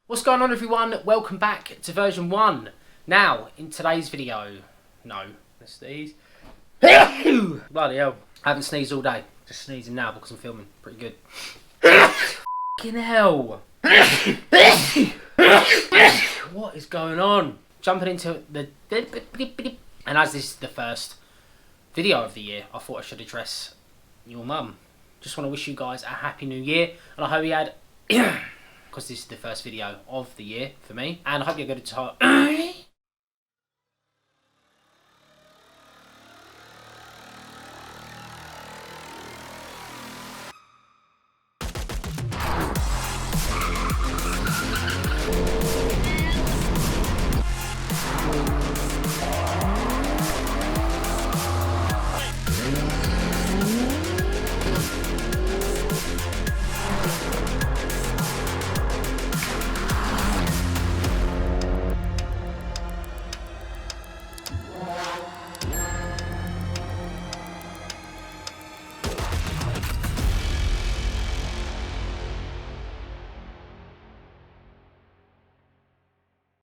What's going on, everyone? Welcome back to version 1. Now, in today's video... No, let's sneeze. Bloody hell. I haven't sneezed all day. Just sneezing now because I'm filming. Pretty good. Fucking hell. What is going on? Jumping into the... And as this is the first video of the year, I thought I should address your mum. Just want to wish you guys a happy new year. And I hope you had... because this is the first video of the year for me, and I hope you're going to talk.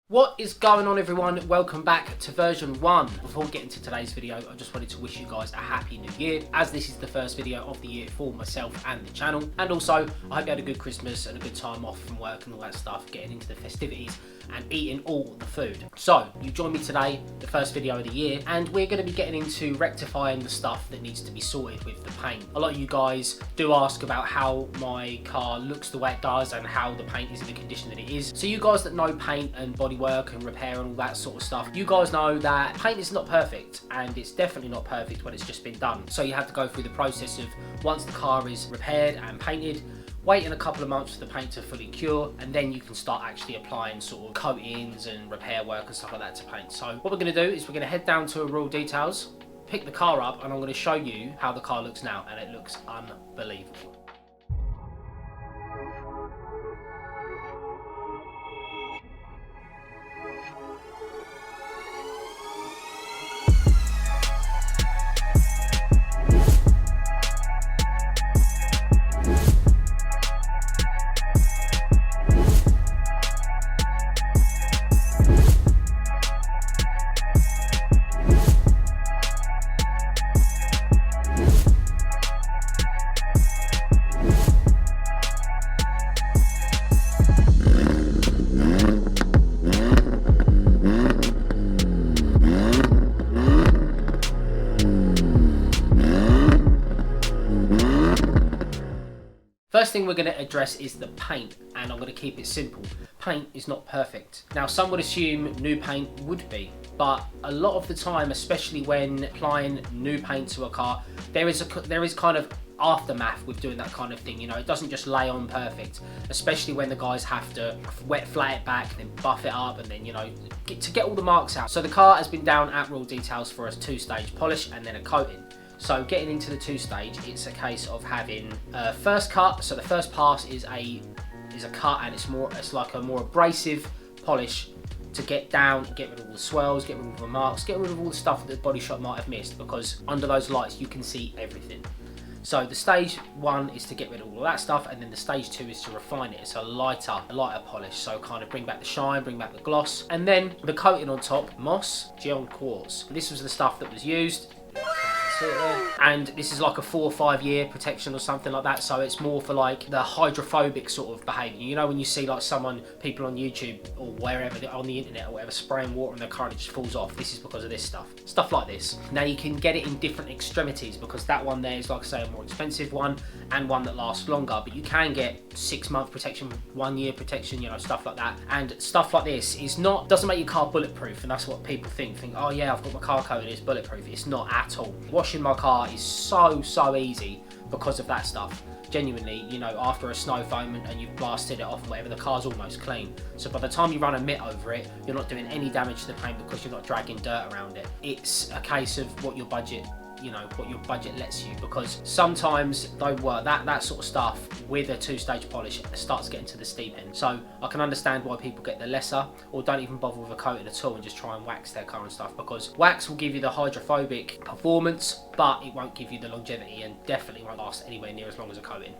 What is going on, everyone? Welcome back to version 1. Before we get into today's video, I just wanted to wish you guys a happy new year, as this is the first video of the year for myself and the channel. And also, I hope you had a good Christmas and a good time off from work and all that stuff, getting into the festivities and eating all the food. So, you joined me today, the first video of the year, and we're going to be getting into rectifying the stuff that needs to be sorted with the paint. A lot of you guys do ask about how my car looks the way it does and how the paint is in the condition that it is. So you guys that know paint and bodywork and repair and all that sort of stuff, you guys know that paint is not perfect, and it's definitely not perfect when it's just been done. So you have to go through the process of, once the car is repaired and painted, waiting a couple of months for the paint to fully cure, and then you can start actually applying sort of coatings and repair work and stuff like that to paint. So what we're going to do is we're going to head down to Renault Details, pick the car up, and I'm going to show you how the car looks now, and it looks unbelievable. First thing we're going to address is the paint, and I'm going to keep it simple. Paint is not perfect. Now, some would assume new paint would be, but a lot of the time, especially when applying new paint to a car, there is kind of aftermath with doing that kind of thing. You know, it doesn't just lay on perfect, especially when the guys have to wet flat it back, then buff it up, and then, you know, get all the marks out. So the car has been down at Renault Details for a 2-stage polish and then a coating. So getting into the 2-stage, it's a case of having first cut. So the first pass is a cut, and it's like a more abrasive polish to get down, get rid of all the swirls, get rid of all the marks, get rid of all the stuff that the body shop might have missed, because under those lights you can see everything. So the stage 1 is to get rid of all that stuff, and then the stage 2 is to refine it. It's a lighter polish, so kind of bring back the shine, bring back the gloss, and then the coating on top, moss, gel quartz. This was the stuff that was used. And this is like a 4 or 5 year protection or something like that, so it's more for like the hydrophobic sort of behaviour. You know, when you see like people on YouTube or wherever, on the internet or whatever, spraying water and their car just falls off, this is because of this stuff like this. Now you can get it in different extremities, because that one there is, like I say, a more expensive one and one that lasts longer, but you can get 6-month protection, 1 year protection, you know, stuff like that. And stuff like this doesn't make your car bulletproof, and that's what people think, oh yeah, I've got my car coated, it's bulletproof. It's not at all. Washing my car is so easy because of that stuff. Genuinely, you know, after a snow foam and you've blasted it off and whatever, the car's almost clean. So by the time you run a mitt over it, you're not doing any damage to the paint because you're not dragging dirt around it. It's a case of what your budget you know, what your budget lets you, because sometimes don't work. That sort of stuff with a two-stage polish starts getting to the steep end. So I can understand why people get the lesser or don't even bother with a coating at all and just try and wax their car and stuff, because wax will give you the hydrophobic performance, but it won't give you the longevity and definitely won't last anywhere near as long as a coating.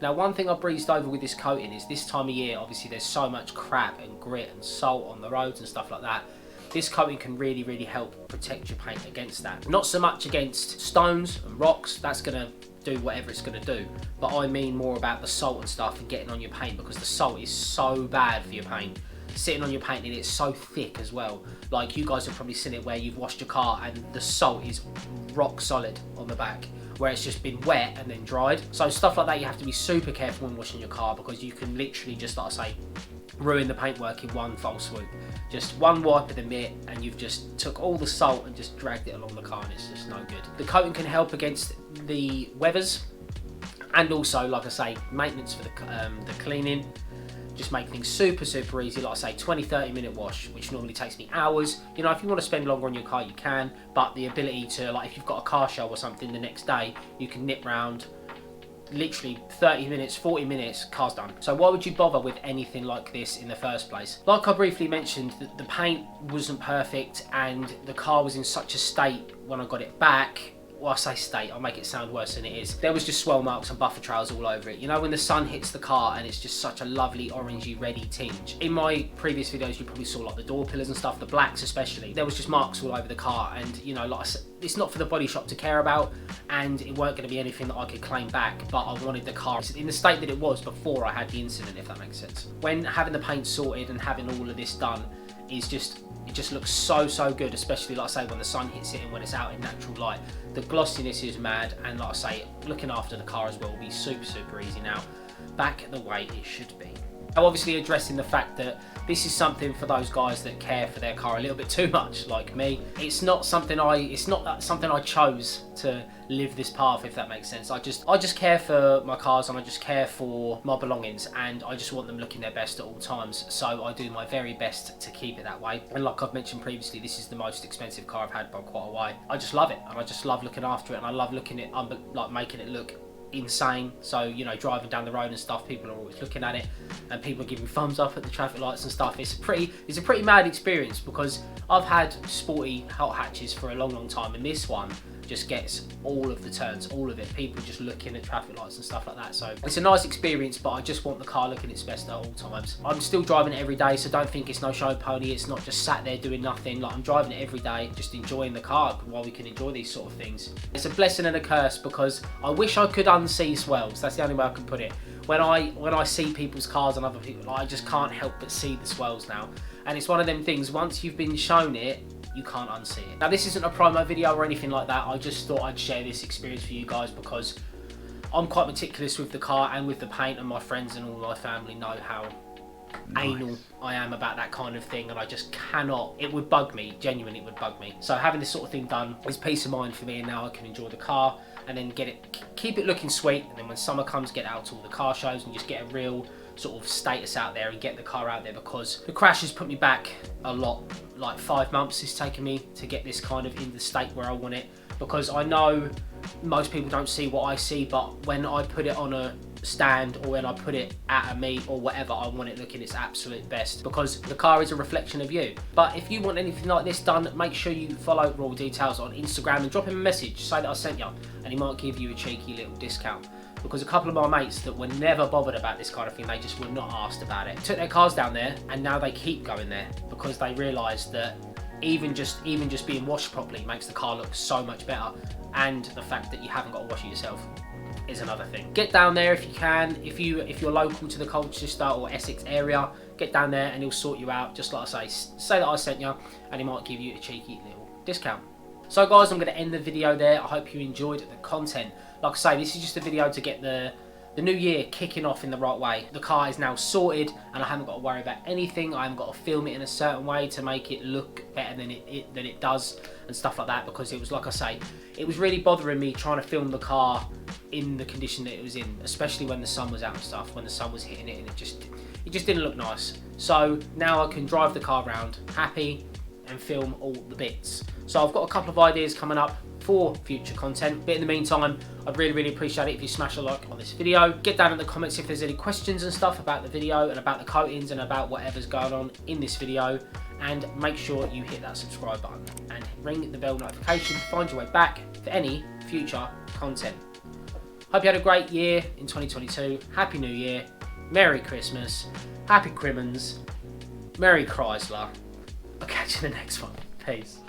Now, one thing I breezed over with this coating is this time of year, obviously there's so much crap and grit and salt on the roads and stuff like that. This coating can really, really help protect your paint against that. Not so much against stones and rocks, that's gonna do whatever it's gonna do. But I mean more about the salt and stuff and getting on your paint, because the salt is so bad for your paint. Sitting on your paint, and it's so thick as well. Like, you guys have probably seen it where you've washed your car and the salt is rock solid on the back, where it's just been wet and then dried. So stuff like that, you have to be super careful when washing your car, because you can literally just, like I say, ruin the paintwork in one fell swoop. Just one wipe of the mitt and you've just took all the salt and just dragged it along the car, and it's just no good. The coating can help against the weathers, and also, like I say, maintenance for the cleaning. Just make things super, super easy. Like I say, 20-30 minute wash, which normally takes me hours. You know, if you want to spend longer on your car, you can, but the ability to, like, if you've got a car show or something the next day, you can nip round, literally 30 minutes, 40 minutes, car's done. So why would you bother with anything like this in the first place? Like I briefly mentioned, the paint wasn't perfect and the car was in such a state when I got it back. Well, I say state, I'll make it sound worse than it is. There was just swell marks and buffer trails all over it. You know, when the sun hits the car and it's just such a lovely orangey reddy tinge. In my previous videos, you probably saw like the door pillars and stuff, the blacks especially. There was just marks all over the car, and you know, like I said, it's not for the body shop to care about, and it weren't going to be anything that I could claim back, but I wanted the car in the state that it was before I had the incident, if that makes sense. When having the paint sorted and having all of this done is just, it just looks so, so good, especially like I say, when the sun hits it and when it's out in natural light. The glossiness is mad, and like I say, looking after the car as well will be super, super easy now. Back the way it should be. I'm obviously addressing the fact that this is something for those guys that care for their car a little bit too much, like me. It's not something I chose to live this path, if that makes sense. I just care for my cars, and I just care for my belongings, and I just want them looking their best at all times. So I do my very best to keep it that way. And like I've mentioned previously, this is the most expensive car I've had by quite a way. I just love it, and I just love looking after it, and I love looking at it, like making it look insane. So, you know, driving down the road and stuff, people are always looking at it, and people are giving thumbs up at the traffic lights and stuff. It's a pretty mad experience, because I've had sporty hot hatches for a long, long time, and this one just gets all of the turns, all of it. People just looking at traffic lights and stuff like that. So it's a nice experience, but I just want the car looking its best at all times. I'm still driving it every day, so don't think it's no show pony. It's not just sat there doing nothing. Like, I'm driving it every day, just enjoying the car while we can enjoy these sort of things. It's a blessing and a curse, because I wish I could unsee swells. That's the only way I can put it. When I see people's cars and other people, I just can't help but see the swells now. And it's one of them things, once you've been shown it, you can't unsee it. Now, this isn't a promo video or anything like that. I just thought I'd share this experience for you guys, because I'm quite meticulous with the car and with the paint, and my friends and all my family know how anal I am about that kind of thing, and I just cannot. It would bug me, genuinely it would bug me. So having this sort of thing done is peace of mind for me, and now I can enjoy the car and then keep it looking sweet, and then when summer comes, get out to all the car shows and just get a real sort of status out there and get the car out there, because the crash has put me back a lot. Like 5 months it's taken me to get this kind of in the state where I want it, because I know most people don't see what I see, but when I put it on a stand or when I put it at a meet or whatever, I want it looking its absolute best, because the car is a reflection of you. But if you want anything like this done, make sure you follow Raw Details on Instagram and drop him a message, say that I sent you, and he might give you a cheeky little discount. Because a couple of my mates that were never bothered about this kind of thing, they just were not asked about it, took their cars down there, and now they keep going there, because they realised that even just being washed properly makes the car look so much better, and the fact that you haven't got to wash it yourself is another thing. Get down there if you can. If you're local to the Colchester or Essex area, get down there and he'll sort you out. Just like I say that I sent you, and he might give you a cheeky little discount. So guys, I'm going to end the video there. I hope you enjoyed the content. Like I say, this is just a video to get the new year kicking off in the right way. The car is now sorted, and I haven't got to worry about anything. I haven't got to film it in a certain way to make it look better than it does and stuff like that, because it was, like I say, it was really bothering me trying to film the car in the condition that it was in, especially when the sun was out and stuff, when the sun was hitting it, and it just didn't look nice. So now I can drive the car around happy and film all the bits. So I've got a couple of ideas coming up for future content, but in the meantime, I'd really appreciate it if you smash a like on this video. Get down in the comments if there's any questions and stuff about the video and about the coatings and about whatever's going on in this video, and make sure you hit that subscribe button and ring the bell notification to find your way back for any future content. Hope you had a great year in 2022. Happy New Year. Merry Christmas. Happy Crimmins. Merry Chrysler. I'll catch you in the next one. Peace.